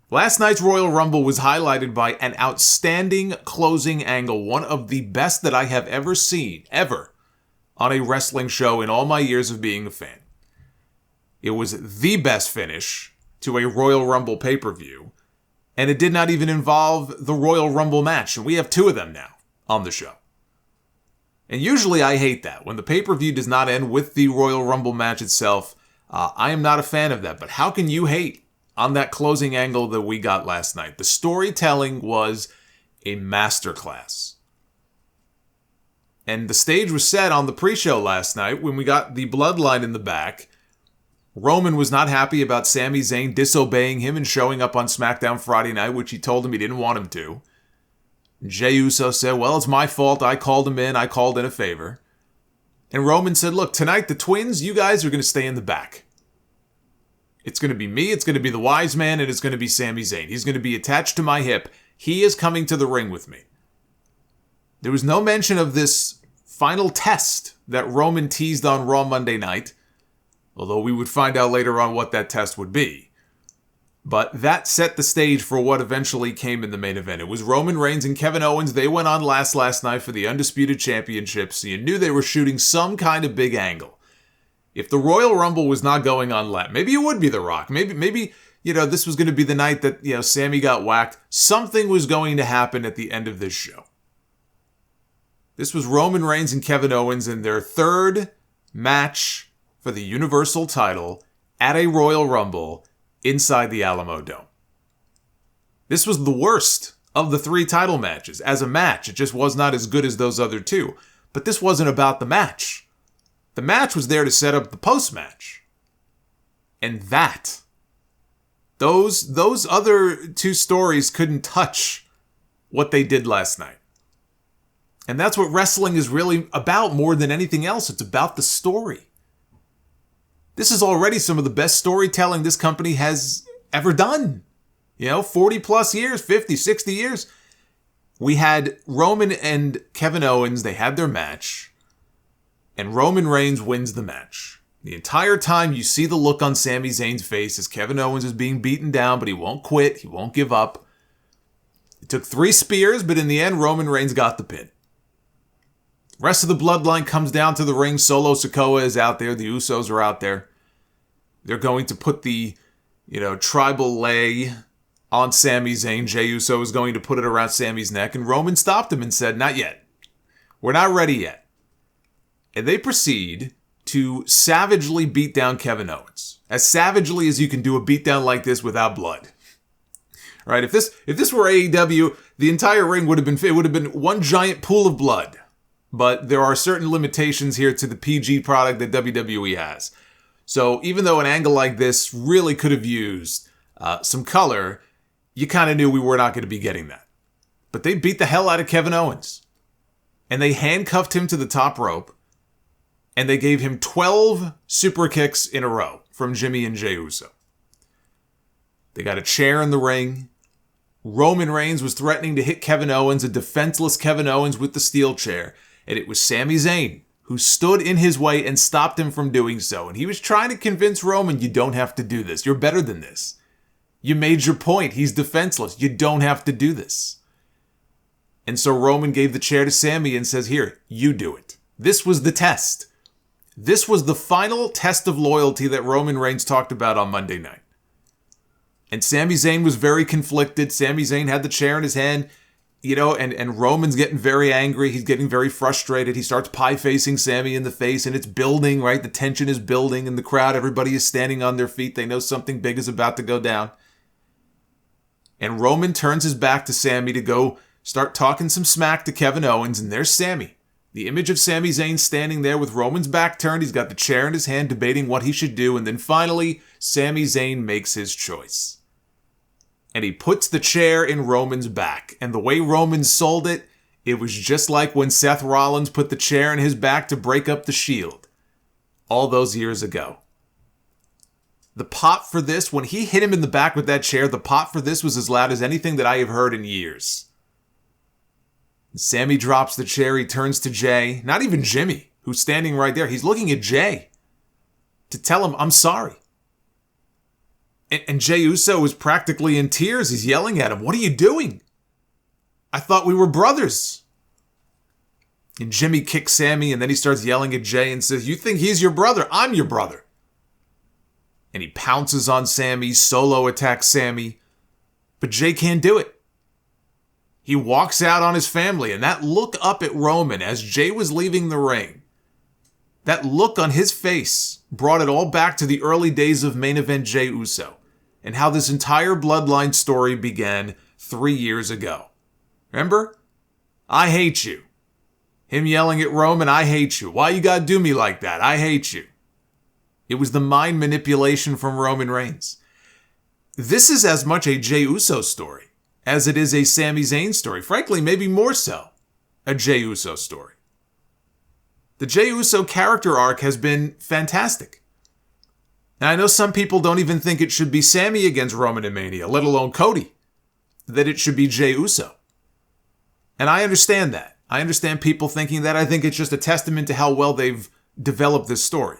Last night's Royal Rumble was highlighted by an outstanding closing angle, one of the best that I have ever seen, ever, on a wrestling show in all my years of being a fan. It was the best finish to a Royal Rumble pay-per-view, and it did not even involve the Royal Rumble match, and we have 2 of them now on the show. And usually I hate that. When the pay-per-view does not end with the Royal Rumble match itself, I am not a fan of that. But how can you hate on that closing angle that we got last night? The storytelling was a masterclass. And the stage was set on the pre-show last night when we got the Bloodline in the back. Roman was not happy about Sami Zayn disobeying him and showing up on SmackDown Friday night, which he told him he didn't want him to. Jey Uso said, well, it's my fault. I called him in. I called in a favor. And Roman said, look, tonight the twins, you guys are going to stay in the back. It's going to be me, it's going to be the wise man, and it's going to be Sami Zayn. He's going to be attached to my hip. He is coming to the ring with me. There was no mention of this final test that Roman teased on Raw Monday night, although we would find out later on what that test would be. But that set the stage for what eventually came in the main event. It was Roman Reigns and Kevin Owens. They went on last night for the Undisputed Championship, so you knew they were shooting some kind of big angle. If the Royal Rumble was not going on last, maybe it would be The Rock. Maybe this was going to be the night that, Sami got whacked. Something was going to happen at the end of this show. This was Roman Reigns and Kevin Owens in their 3rd match for the Universal title at a Royal Rumble inside the Alamo Dome. This was the worst of the 3 title matches. As a match, it just was not as good as those other 2. But this wasn't about the match. The match was there to set up the post-match. And those other 2 stories couldn't touch what they did last night. And that's what wrestling is really about more than anything else. It's about the story. This is already some of the best storytelling this company has ever done. 40 plus years, 50, 60 years. We had Roman and Kevin Owens, they had their match, and Roman Reigns wins the match. The entire time you see the look on Sami Zayn's face as Kevin Owens is being beaten down, but he won't quit, he won't give up. It took 3 spears, but in the end, Roman Reigns got the pin. Rest of the Bloodline comes down to the ring. Solo Sikoa is out there. The Usos are out there. They're going to put the, tribal lei on Sami Zayn. Jey Uso is going to put it around Sami's neck. And Roman stopped him and said, not yet. We're not ready yet. And they proceed to savagely beat down Kevin Owens. As savagely as you can do a beatdown like this without blood. Right? If this were AEW, the entire ring would have been one giant pool of blood. But there are certain limitations here to the PG product that WWE has. So even though an angle like this really could have used some color, you kind of knew we were not going to be getting that. But they beat the hell out of Kevin Owens. And they handcuffed him to the top rope. And they gave him 12 super kicks in a row from Jimmy and Jey Uso. They got a chair in the ring. Roman Reigns was threatening to hit Kevin Owens, a defenseless Kevin Owens with the steel chair. And it was Sami Zayn who stood in his way and stopped him from doing so. And he was trying to convince Roman, you don't have to do this. You're better than this. You made your point. He's defenseless. You don't have to do this. And so Roman gave the chair to Sami and says, here, you do it. This was the test. This was the final test of loyalty that Roman Reigns talked about on Monday night. And Sami Zayn was very conflicted. Sami Zayn had the chair in his hand. And Roman's getting very angry. He's getting very frustrated. He starts pie-facing Sami in the face, and it's building, right? The tension is building in the crowd. Everybody is standing on their feet. They know something big is about to go down. And Roman turns his back to Sami to go start talking some smack to Kevin Owens, and there's Sami. The image of Sami Zayn standing there with Roman's back turned. He's got the chair in his hand debating what he should do, and then finally, Sami Zayn makes his choice. And he puts the chair in Roman's back. And the way Roman sold it, it was just like when Seth Rollins put the chair in his back to break up the Shield. All those years ago. The pop for this, when he hit him in the back with that chair, the pop for this was as loud as anything that I have heard in years. Sami drops the chair, he turns to Jey, not even Jimmy, who's standing right there. He's looking at Jey to tell him, I'm sorry. And Jey Uso is practically in tears. He's yelling at him, "What are you doing? I thought we were brothers." And Jimmy kicks Sami, and then he starts yelling at Jey and says, "You think he's your brother? I'm your brother." And he pounces on Sami, solo attacks Sami, but Jey can't do it. He walks out on his family, and that look up at Roman as Jey was leaving the ring, that look on his face brought it all back to the early days of main event Jey Uso and how this entire Bloodline story began 3 years ago. Remember? "I hate you." Him yelling at Roman, "I hate you. Why you gotta do me like that? I hate you." It was the mind manipulation from Roman Reigns. This is as much a Jey Uso story as it is a Sami Zayn story. Frankly, maybe more so a Jey Uso story. The Jey Uso character arc has been fantastic. And I know some people don't even think it should be Sami against Roman in Mania, let alone Cody, that it should be Jey Uso. And I understand that. I understand people thinking that. I think it's just a testament to how well they've developed this story.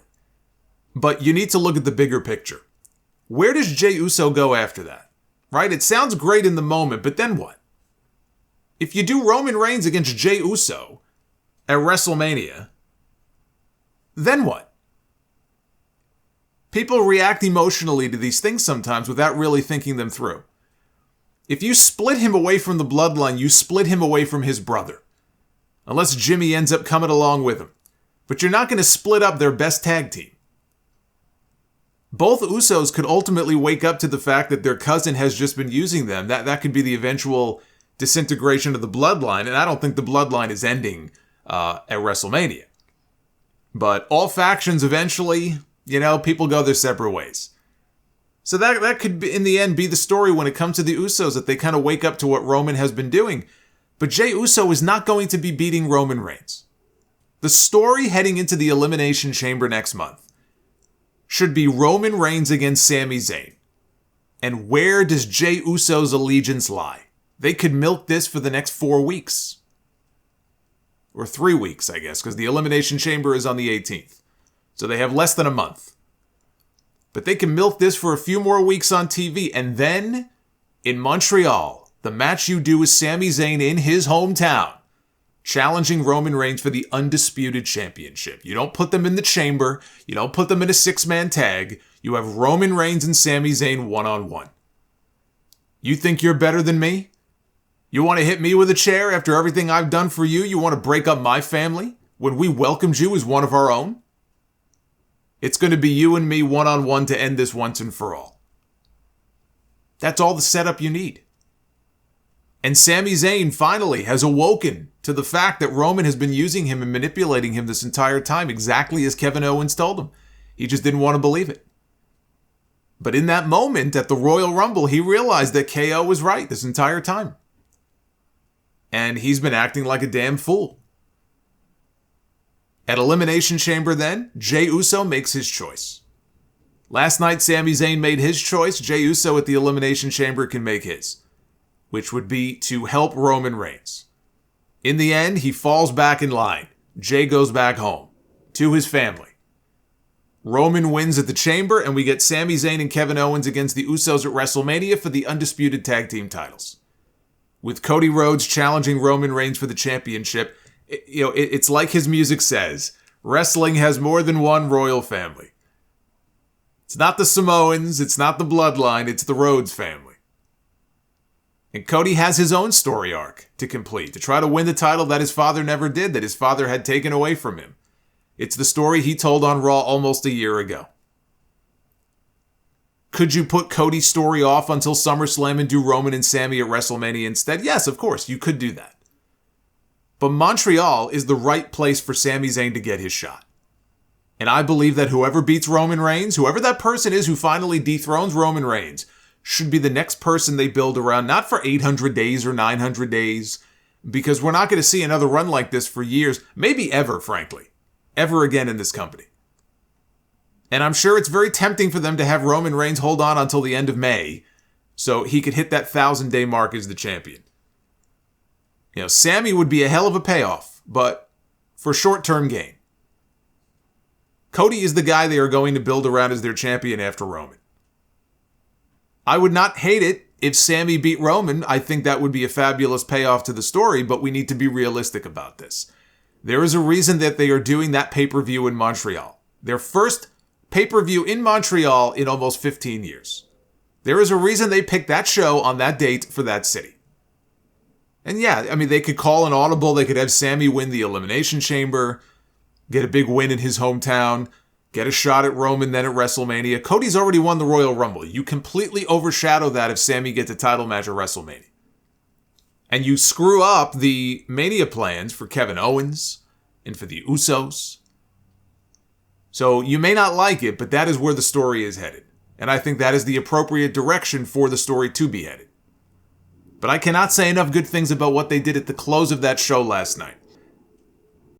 But you need to look at the bigger picture. Where does Jey Uso go after that? Right? It sounds great in the moment, but then what? If you do Roman Reigns against Jey Uso at WrestleMania, then what? People react emotionally to these things sometimes without really thinking them through. If you split him away from the bloodline, you split him away from his brother. Unless Jimmy ends up coming along with him. But you're not going to split up their best tag team. Both Usos could ultimately wake up to the fact that their cousin has just been using them. That could be the eventual disintegration of the bloodline, and I don't think the bloodline is ending at WrestleMania. But all factions eventually, people go their separate ways. So that could, in the end, be the story when it comes to the Usos, that they kind of wake up to what Roman has been doing. But Jey Uso is not going to be beating Roman Reigns. The story heading into the Elimination Chamber next month should be Roman Reigns against Sami Zayn. And where does Jey Uso's allegiance lie? They could milk this for the next 4 weeks. Or 3 weeks, I guess, because the Elimination Chamber is on the 18th. So they have less than a month. But they can milk this for a few more weeks on TV. And then, in Montreal, the match you do is Sami Zayn in his hometown, challenging Roman Reigns for the undisputed championship. You don't put them in the chamber. You don't put them in a 6-man tag. You have Roman Reigns and Sami Zayn one-on-one. You think you're better than me? You want to hit me with a chair after everything I've done for you? You want to break up my family when we welcomed you as one of our own? It's going to be you and me one-on-one to end this once and for all. That's all the setup you need. And Sami Zayn finally has awoken to the fact that Roman has been using him and manipulating him this entire time, exactly as Kevin Owens told him. He just didn't want to believe it. But in that moment at the Royal Rumble, he realized that KO was right this entire time. And he's been acting like a damn fool. At Elimination Chamber then, Jey Uso makes his choice. Last night, Sami Zayn made his choice. Jey Uso at the Elimination Chamber can make his, which would be to help Roman Reigns. In the end, he falls back in line. Jey goes back home to his family. Roman wins at the Chamber, and we get Sami Zayn and Kevin Owens against the Usos at WrestleMania for the undisputed tag team titles. With Cody Rhodes challenging Roman Reigns for the championship, it's like his music says, wrestling has more than one royal family. It's not the Samoans, it's not the Bloodline, it's the Rhodes family. And Cody has his own story arc to complete, to try to win the title that his father never did, that his father had taken away from him. It's the story he told on Raw almost a year ago. Could you put Cody's story off until SummerSlam and do Roman and Sami at WrestleMania instead? Yes, of course, you could do that. But Montreal is the right place for Sami Zayn to get his shot. And I believe that whoever beats Roman Reigns, whoever that person is who finally dethrones Roman Reigns, should be the next person they build around, not for 800 days or 900 days, because we're not going to see another run like this for years, maybe ever, frankly, ever again in this company. And I'm sure it's very tempting for them to have Roman Reigns hold on until the end of May so he could hit that 1,000-day mark as the champion. Sami would be a hell of a payoff, but for short-term gain. Cody is the guy they are going to build around as their champion after Roman. I would not hate it if Sami beat Roman. I think that would be a fabulous payoff to the story, but we need to be realistic about this. There is a reason that they are doing that pay-per-view in Montreal. Their first pay-per-view in Montreal in almost 15 years. There is a reason they picked that show on that date for that city. And yeah, I mean, they could call an audible. They could have Sami win the Elimination Chamber, get a big win in his hometown, get a shot at Roman, then at WrestleMania. Cody's already won the Royal Rumble. You completely overshadow that if Sami gets a title match at WrestleMania. And you screw up the Mania plans for Kevin Owens and for the Usos. So you may not like it, but that is where the story is headed. And I think that is the appropriate direction for the story to be headed. But I cannot say enough good things about what they did at the close of that show last night.